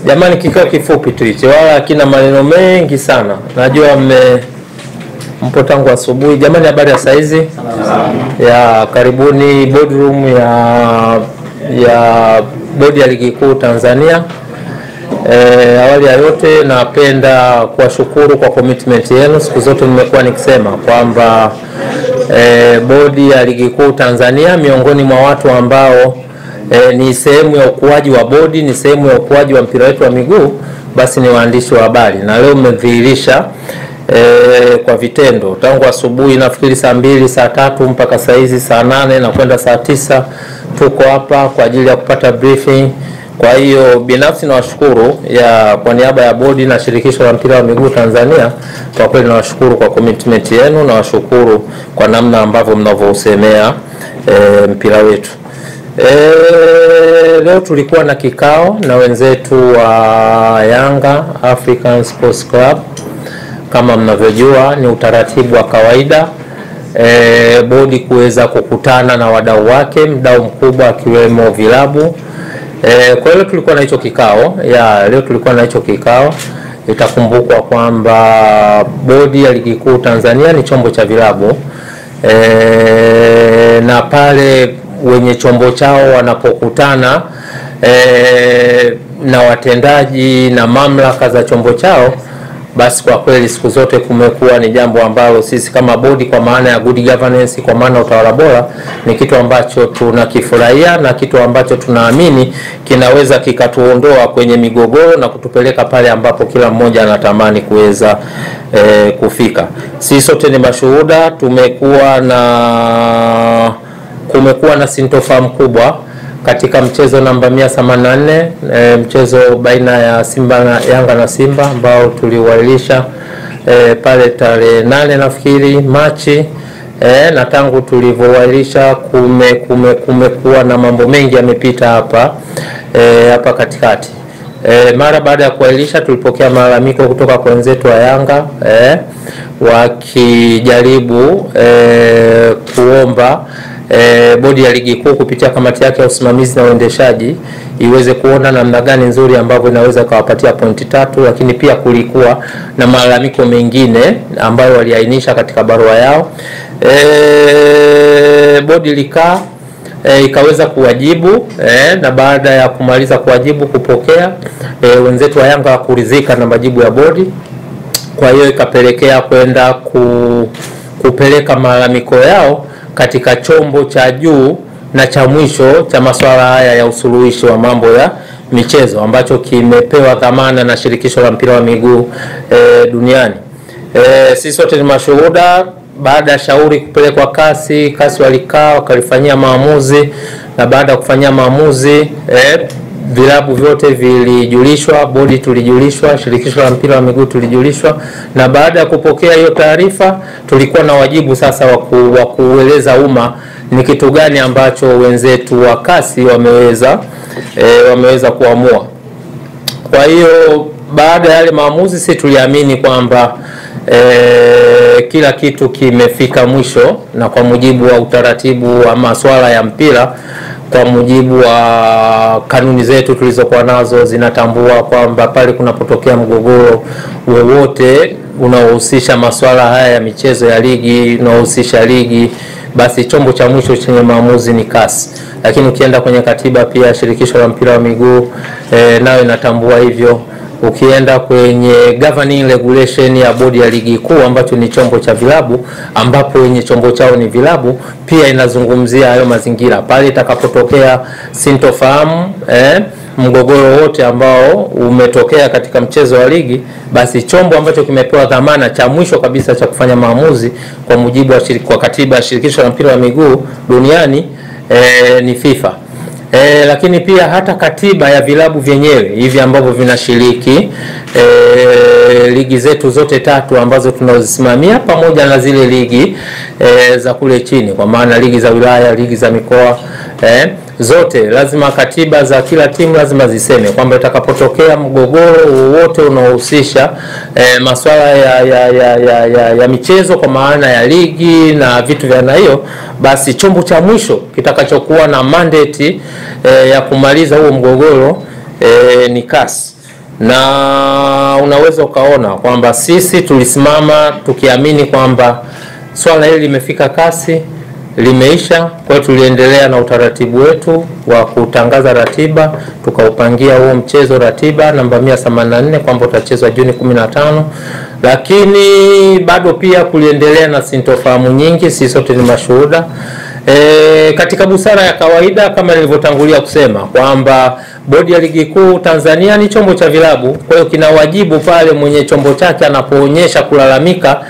Jamani, kikao kifupi tu hicho, wala kina maneno mengi sana. Najua mpo tangu asubuhi. Jamani, habari ya saizi? Ya karibuni boardroom ya bodi ya ligi kuu Tanzania. Awali ya yote napenda kuwashukuru kwa commitment yenu. Siku zote nimekuwa nikisema kwamba bodi ya ligi kuu Tanzania miongoni mwa watu ambao ni sehemu ya ukuaji wa bodi, ni sehemu ya ukuaji wa mpira wetu wa miguu, basi ni waandishi wa habari. Na leo mmedhihirisha kwa vitendo tangu asubuhi, nafikiri saa 2 saa 3 mpaka saa hizi saa 8 na kwenda saa 9 tuko hapa kwa ajili ya kupata briefing. Kwa hiyo binafsi nawashukuru kwa niaba ya bodi na shirikisho la mpira wa miguu Tanzania. Kwa kweli nawashukuru kwa commitment yenu, nawashukuru kwa namna ambavyo mnavyosemea mpira wetu. Leo tulikuwa na kikao na wenzetu wa Yanga African Sports Club. Kama mnavyojua ni utaratibu wa kawaida bodi kuweza kukutana na wadau wake, mdau mkubwa akiwemo vilabu. Kwa hiyo tulikuwa na hicho kikao. Leo tulikuwa na hicho kikao. Itakumbukwa kwamba bodi ya ligi kuu Tanzania ni chombo cha vilabu. Na pale wenye chombo chao wanapokutana na watendaji na mamlaka za chombo chao, basi kwa kweli siku zote kumekuwa ni jambo ambalo sisi kama bodi, kwa maana ya good governance, kwa maana utawala bora, ni kitu ambacho tunakifurahia na kitu ambacho tunaamini kinaweza kikatuondoa kwenye migogoro na kutupeleka pale ambapo kila mmoja anatamani kuweza kufika. Sisi sote ni mashuhuda, kumekuwa na sintofahamu kubwa katika mchezo namba 184, mchezo baina ya Yanga na Simba ambao tuliwailisha pale tarehe 8 nafikiri Machi. Na tangu tulivyowailisha kumekuwa na mambo mengi yamepita hapa katikati. Mara baada ya kuwailisha tulipokea malalamiko kutoka kwa wenzetu wa Yanga wakijaribu kuomba bodi ya ligi kuu kupitia kamati yake ya usimamizi na uendeshaji iweze kuona namna gani nzuri ambavyo inaweza kuwapatia pointi 3, lakini pia kulikuwa na malalamiko mengine ambayo waliainisha katika barua yao. Bodi ikaweza kuwajibu na baada ya kumaliza kuwajibu kupokea wenzetu wa Yanga kuridhika na majibu ya bodi. Kwa hiyo ikapelekea kwenda kupeleka malalamiko yao katika chombo cha juu na cha mwisho cha masuala haya ya usuluhishi wa mambo ya michezo ambacho kimepewa dhamana na shirikisho la mpira wa miguu duniani. Sisi sote ni mashuhuda. Baada ya shauri kupelekwa kasi walikaa wakalifanyia maamuzi, na baada ya kufanyia maamuzi vilabu vyote vilijulishwa, bodi tulijulishwa, shirikisho la mpira wa miguu tulijulishwa, na baada ya kupokea hiyo taarifa tulikuwa na wajibu sasa wa kueleza umma ni kitu gani ambacho wenzetu wa kasi wameweza kuamua. Kwa hiyo baada ya yale maamuzi sisi tuliamini kwamba kila kitu kimefika mwisho, na kwa mujibu wa utaratibu wa masuala ya mpira, kwa mujibu wa kanuni zetu tulizokuwa nazo zinatambua kwamba pale kunapotokea mgogoro wowote unaohusisha masuala haya ya michezo ya ligi, unaohusisha ligi, basi chombo cha mwisho chenye maamuzi ni kasi. Lakini ukienda kwenye katiba pia shirikisho la mpira wa miguu nayo inatambua hivyo. Ukienda kwenye governing regulation ya bodi ya ligi kuu ambacho ni chombo cha vilabu, ambapo wenye chombo chao ni vilabu, pia inazungumzia hayo mazingira. Pale itakapotokea sintofahamu, mgogoro wote ambao umetokea katika mchezo wa ligi, basi chombo ambacho kimepewa dhamana cha mwisho kabisa cha kufanya maamuzi kwa mujibu wa katiba ya shirikisho la mpira wa miguu duniani ni FIFA. Lakini pia hata katiba ya vilabu vyenyewe hivi ambavyo vinashiriki ligi zetu zote 3 ambazo tunazisimamia, pamoja na zile ligi za kule chini, kwa maana ligi za wilaya, ligi za mikoa, zote lazima katiba za kila timu lazima ziseme kwamba itakapotokea mgogoro wowote unaohusisha masuala ya michezo, kwa maana ya ligi na vitu vya aina hiyo, basi chombo cha mwisho kitakachokuwa na mandate ya kumaliza huo mgogoro ni kasi. na unaweza ukaona kwamba sisi tulisimama tukiamini kwamba swala hili limefika kasi, limeisha. Kwa hiyo tuliendelea na utaratibu wetu wa kutangaza ratiba, tukaupangia huo mchezo ratiba namba 184 kwamba utachezwa Juni 15, lakini bado pia kuliendelea na sintofahamu nyingi, sisi sote ni mashuhuda. Katika busara ya kawaida kama nilivyotangulia kusema kwamba Bodi ya Ligi Kuu Tanzania ni chombo cha vilabu, kwa hiyo kina wajibu pale mwenye chombo chake anapoonyesha kulalamika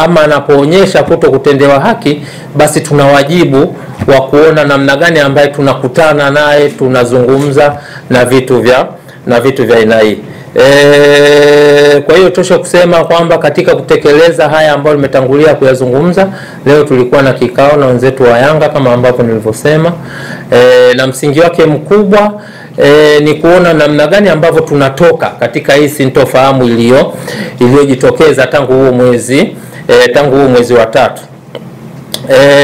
ama anapoonyesha kuto kutendewa haki, basi tuna wajibu wa kuona namna gani ambaye tunakutana naye, tunazungumza na vitu vya aina hii. Kwa hiyo tosha kusema kwamba katika kutekeleza haya ambayo nimetangulia kuyazungumza, leo tulikuwa na kikao na wenzetu wa Yanga kama ambavyo nilivyosema, na msingi wake mkubwa ni kuona namna gani ambavyo tunatoka katika hii sintofahamu iliyojitokeza tangu huo mwezi wa 3.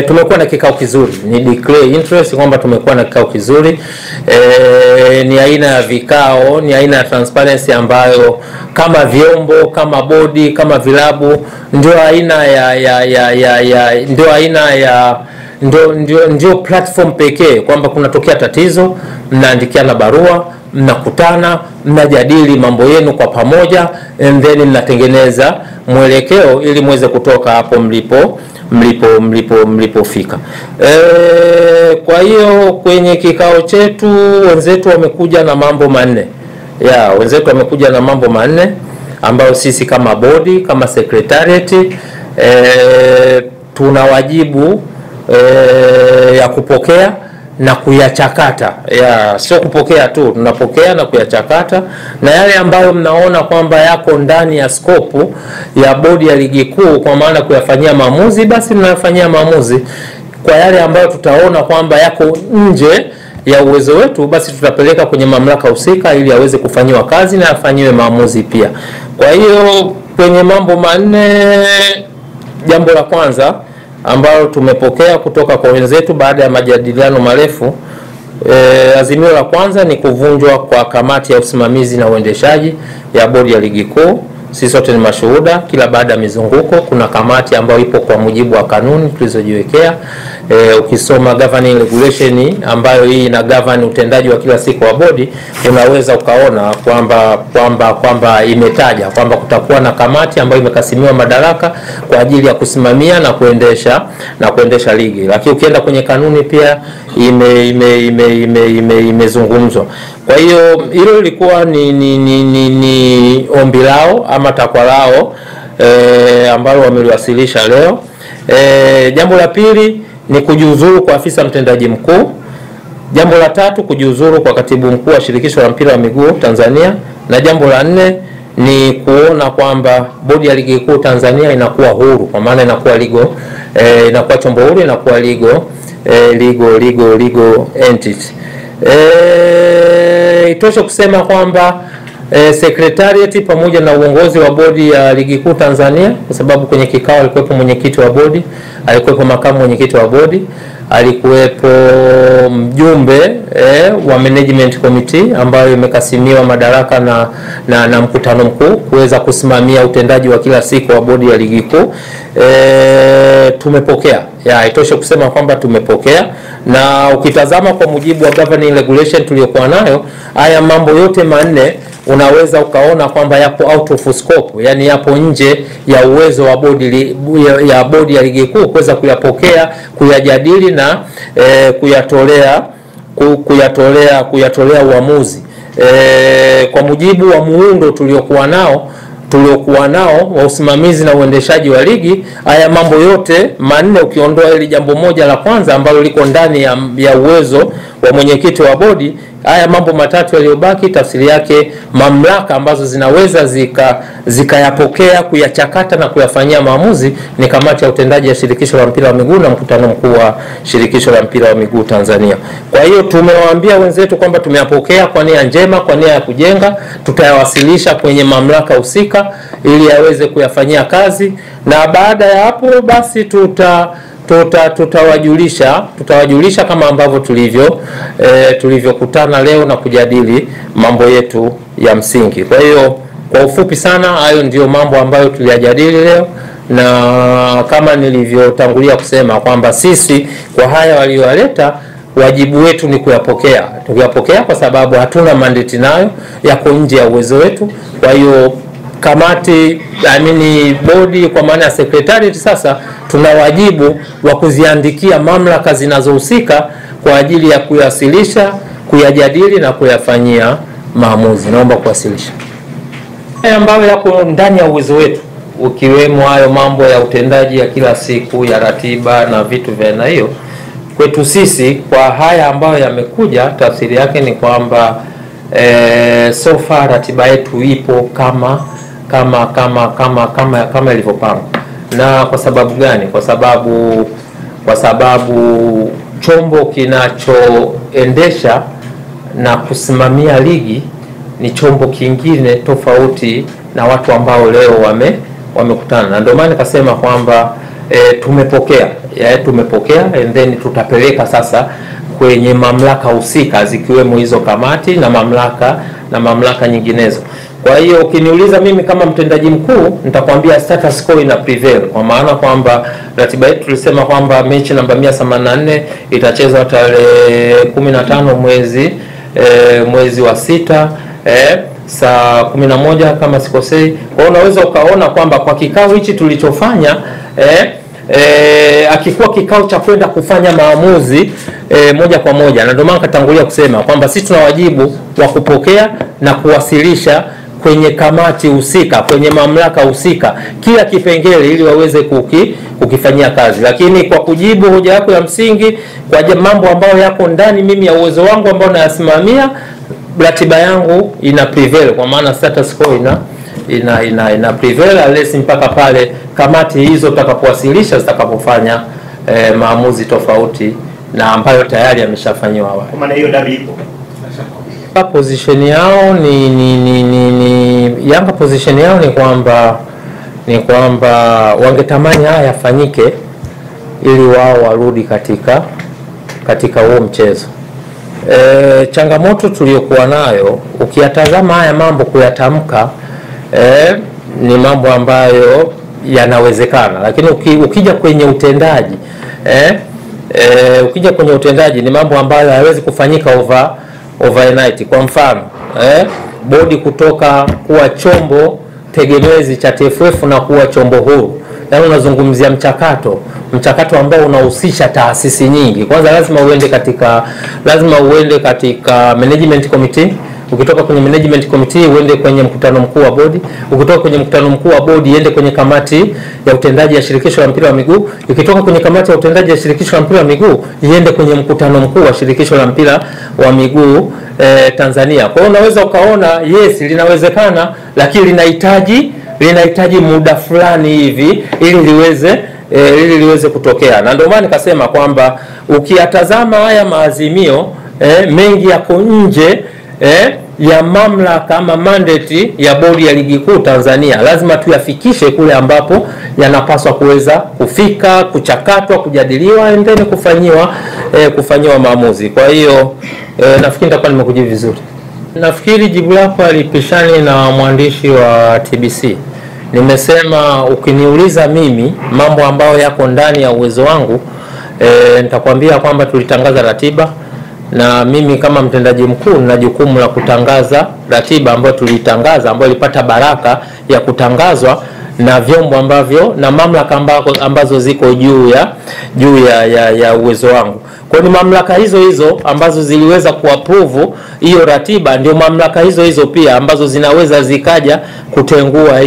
Tumekuwa na kikao kizuri, ni declare interest kwamba tumekuwa na kikao kizuri. Ni aina ya vikao, ni aina ya transparency ambayo kama vyombo, kama bodi, kama vilabu ndio aina ndio platform pekee kwamba kunatokea tatizo, mnaandikiana barua, mnakutana, mnajadili mambo yenu kwa pamoja, and then mnatengeneza mwelekeo ili muweze kutoka hapo mlipofika. Kwa hiyo kwenye kikao chetu wenzetu wamekuja na mambo manne. Wenzetu wamekuja na mambo manne ambayo sisi kama bodi, kama secretariat tuna wajibu ya kupokea na kuyachakata. Sio kupokea tu, tunapokea na kuyachakata, na yale ambayo mnaona kwamba yako ndani ya skopu ya Bodi ya Ligi Kuu kwa maana kuyafanyia maamuzi, basi tunayafanyia maamuzi. Kwa yale ambayo tutaona kwamba yako nje ya uwezo wetu, basi tutapeleka kwenye mamlaka husika ili aweze kufanyiwa kazi na afanyiwe maamuzi pia. Kwa hiyo kwenye mambo manne, jambo la kwanza ambalo tumepokea kutoka kwa wenzetu baada ya majadiliano marefu, azimio la kwanza ni kuvunjwa kwa kamati ya usimamizi na uendeshaji ya Bodi ya Ligi Kuu. Sisi sote ni mashuhuda, kila baada ya mizunguko kuna kamati ambayo ipo kwa mujibu wa kanuni tulizojiwekea. Ukisoma governing regulation ambayo hii ina govern utendaji wa kila siku wa bodi, unaweza ukaona kwamba imetaja kwamba kutakuwa na kamati ambayo imekasimiwa madaraka kwa ajili ya kusimamia na kuendesha ligi. Lakini ukienda kwenye kanuni pia imezungumzwa. Kwa hiyo hilo lilikuwa ni ombi lao ama takwa lao ambalo wameliwasilisha leo. Jambo la pili ni kujiuzuru kwa afisa mtendaji mkuu. Jambo la tatu kujiuzuru kwa katibu mkuu wa shirikisho la mpira wa miguu Tanzania, na jambo la nne ni kuona kwamba Bodi ya Ligi Kuu Tanzania inakuwa huru, kwa maana inakuwa inakuwa chombo huru, inakuwa legal entity. Itoshe kusema kwamba secretariat pamoja na uongozi wa Bodi ya Ligi Kuu Tanzania, kwa sababu kwenye kikao alikuwepo mwenyekiti wa bodi, alikuwepo makamu mwenyekiti wa bodi, alikuwepo mjumbe wa management committee ambayo imekasimiwa madaraka na mkutano mkuu kuweza kusimamia utendaji wa kila siku wa Bodi ya Ligi Kuu. Tumepokea. Itoshe kusema kwamba tumepokea, na ukitazama kwa mujibu wa governing regulation tuliyokuwa nayo, haya mambo yote manne unaweza ukaona kwamba yapo out of scope, yani yapo nje ya uwezo wa Bodi ya Ligi Kuu kuweza kuyapokea, kuyajadili na kuyatolea uamuzi. Kwa mujibu wa muundo tuliokuwa nao wa usimamizi na uendeshaji wa ligi, haya mambo yote manne ukiondoa ile jambo moja la kwanza ambalo liko ndani ya uwezo wa mwenyekiti wa bodi, haya mambo matatu yaliyobaki, tafsiri yake mamlaka ambazo zinaweza zikayapokea, kuyachakata na kuyafanyia maamuzi ni kamati ya utendaji ya shirikisho la mpira wa miguu na mkutano mkuu wa shirikisho la mpira wa miguu Tanzania. Kwa hiyo tumewaambia wenzetu kwamba tumeyapokea kwa nia njema, kwa nia ya kujenga, tutayawasilisha kwenye mamlaka husika ili yaweze kuyafanyia kazi, na baada ya hapo basi tutawajulisha kama ambavyo tulivyokutana leo na kujadili mambo yetu ya msingi. Kwa hiyo kwa ufupi sana, hayo ndio mambo ambayo tuliyajadili leo, na kama nilivyotangulia kusema kwamba sisi kwa haya waliowaleta, wajibu wetu ni kuyapokea kwa sababu hatuna mandate nayo, yako nje ya uwezo wetu. Kwa hiyo kamati, bodi kwa maana ya secretariat, sasa tuna wajibu wa kuziandikia mamlaka zinazohusika kwa ajili ya kuyawasilisha, kuyajadili na kuyafanyia maamuzi. Naomba kuwasilisha ambayo yako ndani ya uwezo wetu, ukiwemo hayo mambo ya utendaji ya kila siku, ya ratiba na vitu vya aina hiyo. Kwetu sisi kwa haya ambayo yamekuja, tafsiri yake ni kwamba so far ratiba yetu ipo kama ilivyopangwa. Na kwa sababu gani? Kwa sababu chombo kinachoendesha na kusimamia ligi ni chombo kingine tofauti na watu ambao leo wamekutana. Na ndio maana nikasema kwamba tumepokea and then tutapeleka sasa kwenye mamlaka husika, zikiwemo hizo kamati na mamlaka nyinginezo. Kwa hiyo ukiniuliza mimi kama mtendaji mkuu, nitakwambia status quo ina prevail, kwa maana kwamba ratiba yetu tulisema kwamba mechi namba 184 itachezwa tarehe 15 mwezi wa 6 saa 11 kama sikosei. Kwa hiyo unaweza ukaona kwamba kwa kikao hichi tulichofanya akikuwa kikao cha kwenda kufanya maamuzi moja kwa moja, na ndio maana katangulia kusema kwamba sisi tuna wajibu wa kupokea na kuwasilisha kwenye kamati husika, kwenye mamlaka husika kila kipengele, ili waweze kukifanyia kazi. Lakini kwa kujibu hoja yako ya msingi, kwa mambo ambayo yako ndani mimi ya uwezo wangu ambao nayasimamia, ratiba yangu ina prevail, kwa maana status quo ina prevail unless mpaka pale kamati hizo tutakapowasilisha zitakapofanya maamuzi tofauti na ambayo tayari yameshafanywa awali. Kwa maana hiyo dabi ipo. Position yao Yanga position yao ni kwamba wangetamani haya yafanyike ili wao warudi katika huo mchezo. Changamoto tuliyokuwa nayo, ukiyatazama haya mambo kuyatamka ni mambo ambayo yanawezekana, lakini ukija kwenye utendaji ni mambo ambayo hayawezi kufanyika overnight. Kwa mfano bodi kutoka kuwa chombo tegemezi cha TFF na kuwa chombo huru, yaani unazungumzia mchakato ambao unahusisha taasisi nyingi. Kwanza lazima uende katika management committee. Ukitoka kwenye management committee uende kwenye mkutano mkuu wa bodi. Ukitoka kwenye mkutano mkuu wa bodi iende kwenye kamati ya utendaji ya shirikisho la mpira wa miguu. Ukitoka kwenye kamati ya utendaji ya shirikisho la mpira wa miguu iende kwenye mkutano mkuu wa shirikisho la mpira wa miguu Tanzania. Kwa hiyo unaweza ukaona yes, linawezekana, lakini linahitaji muda fulani hivi ili liweze kutokea. Na ndio maana nikasema kwamba ukiyatazama haya maazimio mengi yako nje ya mamlaka ama mandate ya bodi ya ligi kuu Tanzania. Lazima tuyafikishe kule ambapo yanapaswa kuweza kufika, kuchakatwa, kujadiliwa and then kufanyiwa maamuzi. Kwa hiyo nafikiri nitakuwa nimekujibu vizuri. Nafikiri jibu lako alipishani na mwandishi wa TBC. Nimesema ukiniuliza mimi mambo ambayo yako ndani ya uwezo wangu, nitakwambia kwamba tulitangaza ratiba, na mimi kama mtendaji mkuu nina jukumu la kutangaza ratiba ambayo tulitangaza, ambayo ilipata baraka ya kutangazwa na vyombo ambavyo na mamlaka ambazo ziko juu ya uwezo wangu. Kwa ni mamlaka hizo ambazo ziliweza kuapprove hiyo ratiba, ndio mamlaka hizo pia ambazo zinaweza zikaja kutengua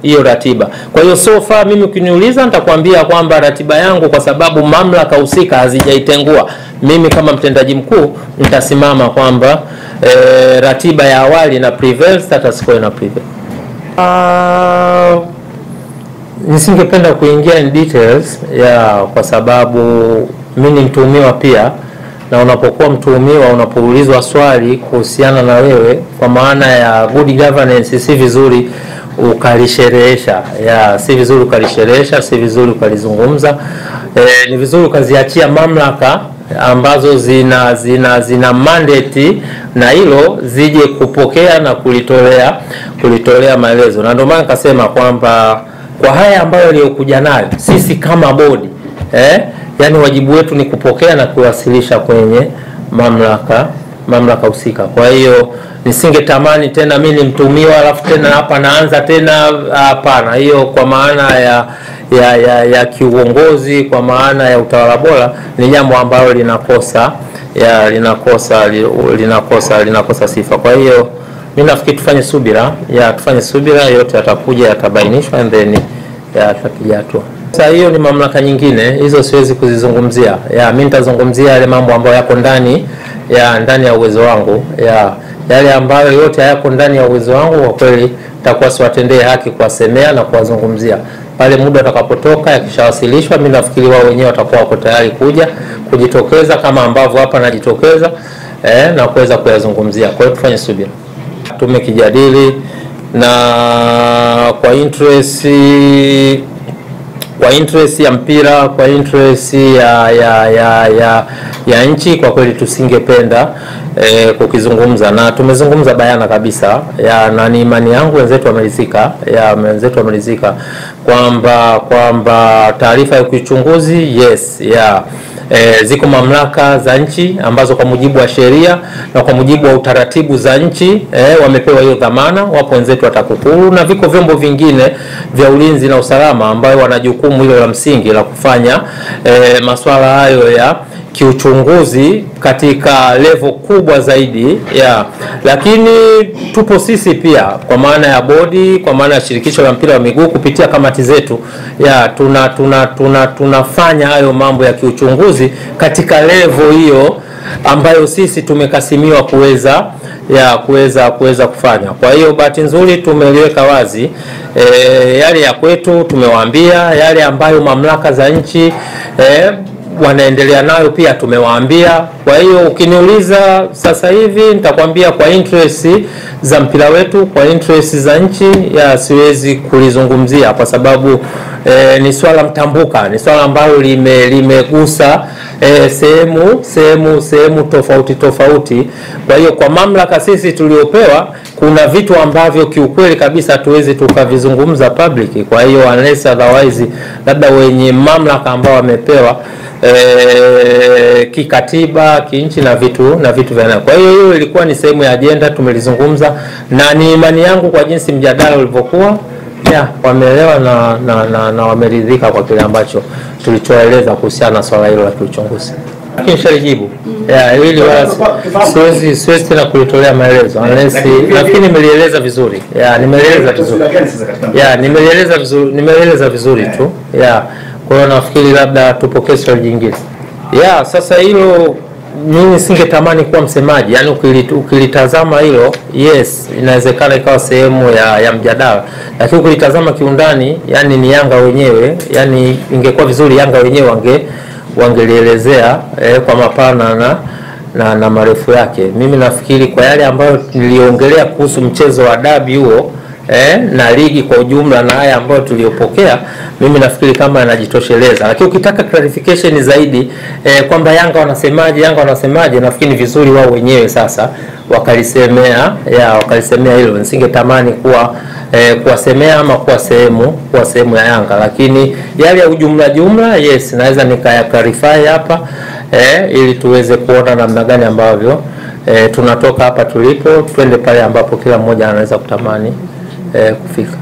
hiyo ratiba. Kwa hiyo so far mimi ukiniuliza nitakwambia kwamba ratiba yangu, kwa sababu mamlaka husika hazijaitengua, mimi kama mtendaji mkuu nitasimama kwamba ratiba ya awali na prevail, status quo na prevail. Nisingependa kuingia in details kwa sababu mimi ni mtuhumiwa pia, na unapokuwa mtuhumiwa, unapoulizwa swali kuhusiana na wewe, kwa maana ya good governance, si vizuri ukalisherehesha. Si vizuri ukalisherehesha, si vizuri ukalizungumza. Ni vizuri ukaziachia mamlaka ambazo zina mandate na hilo zije kupokea na kulitolea maelezo. Na ndio maana nikasema kwamba kwa haya ambayo yaliyokuja nayo sisi kama bodi yani wajibu wetu ni kupokea na kuwasilisha kwenye mamlaka husika. Kwa hiyo nisingetamani tena mimi nimtumiwa alafu tena hapa naanza tena, hapana. Hiyo kwa maana ya kiuongozi, kwa maana ya utawala bora, ni jambo ambalo linakosa sifa. Kwa hiyo mimi nafikiri tufanye subira, yote yatakuja, yatabainishwa and then yatakuja tu. Sasa hiyo ni mamlaka nyingine, hizo siwezi kuzizungumzia. Mimi nitazungumzia yale mambo ambayo yako ndani ya uwezo wangu. Yale ambayo yote hayako ndani ya uwezo wangu, kwa kweli nitakuwa siwatendee haki kuwasemea na kuwazungumzia. Pale muda utakapotoka, yakishawasilishwa, mimi nafikiri wao wenyewe watakuwa wako tayari kujitokeza kama ambavyo hapa najitokeza na kuweza kuyazungumzia. Kwa hiyo tufanye subira. Tumekijadili na kwa interest ya mpira, kwa interest ya nchi, kwa kweli tusingependa kukizungumza, na tumezungumza bayana kabisa na ni imani yangu wenzetu wamelizika kwamba taarifa ya uchunguzi ziko mamlaka za nchi ambazo kwa mujibu wa sheria na kwa mujibu wa utaratibu za nchi wamepewa hiyo dhamana. Wapo wenzetu wa TAKUKURU na viko vyombo vingine vya ulinzi na usalama ambayo wana jukumu hilo la msingi la kufanya masuala hayo ya kiuchunguzi katika level kubwa zaidi lakini tupo sisi pia kwa maana ya bodi, kwa maana ya shirikisho la mpira wa miguu kupitia kamati zetu tunafanya hayo mambo ya kiuchunguzi katika level hiyo ambayo sisi tumekasimiwa kuweza kufanya. Kwa hiyo bahati nzuri tumeliweka wazi yale ya kwetu, tumewaambia yale ambayo mamlaka za nchi wanaendelea nayo pia tumewaambia. Kwa hiyo ukiniuliza sasa hivi nitakwambia kwa interest za mpira wetu, kwa interest za nchi siwezi kulizungumzia kwa sababu ni swala mtambuka, ni swala ambalo limegusa sehemu tofauti. Kwa hiyo kwa mamlaka sisi tuliopewa, kuna vitu ambavyo kiukweli kabisa hatuwezi tukavizungumza public. Kwa hiyo unless otherwise labda wenye mamlaka ambao wamepewa kikatiba, kinchi na vitu vya. Kwa hiyo hiyo ilikuwa ni sehemu ya agenda, tumelizungumza na ni imani yangu kwa jinsi mjadala ulivyokuwa wameelewa na wameridhika kwa kile ambacho tulichoeleza kuhusiana na swala hilo la kiuchunguzi. Lakini nishalijibu hili siwezi tena kulitolea maelezo unless nafikiri nimelieleza vizuri. Nimeeleza vizuri tu. Kwa hiyo nafikiri labda tupokee swali jingine. Sasa hilo mimi singetamani kuwa msemaji, yani ukilitazama hilo inawezekana ikawa sehemu ya mjadala, lakini ukilitazama kiundani, yani ni Yanga wenyewe, yani ingekuwa vizuri Yanga wenyewe wangelielezea kwa mapana na marefu yake. Mimi nafikiri kwa yale ambayo niliongelea kuhusu mchezo wa dabi huo na ligi kwa ujumla na haya ambayo tuliopokea, mimi nafikiri kama yanajitosheleza. Lakini ukitaka clarification zaidi kwamba Yanga wanasemaje, nafikiri ni vizuri wao wenyewe sasa wakalisemea hilo. Nisingetamani kuwasemea ama kuwa sehemu ya Yanga, lakini yale ya ujumla naweza nikaya clarify hapa ili tuweze kuona namna gani ambavyo tunatoka hapa tulipo twende pale ambapo kila mmoja anaweza kutamani kufika.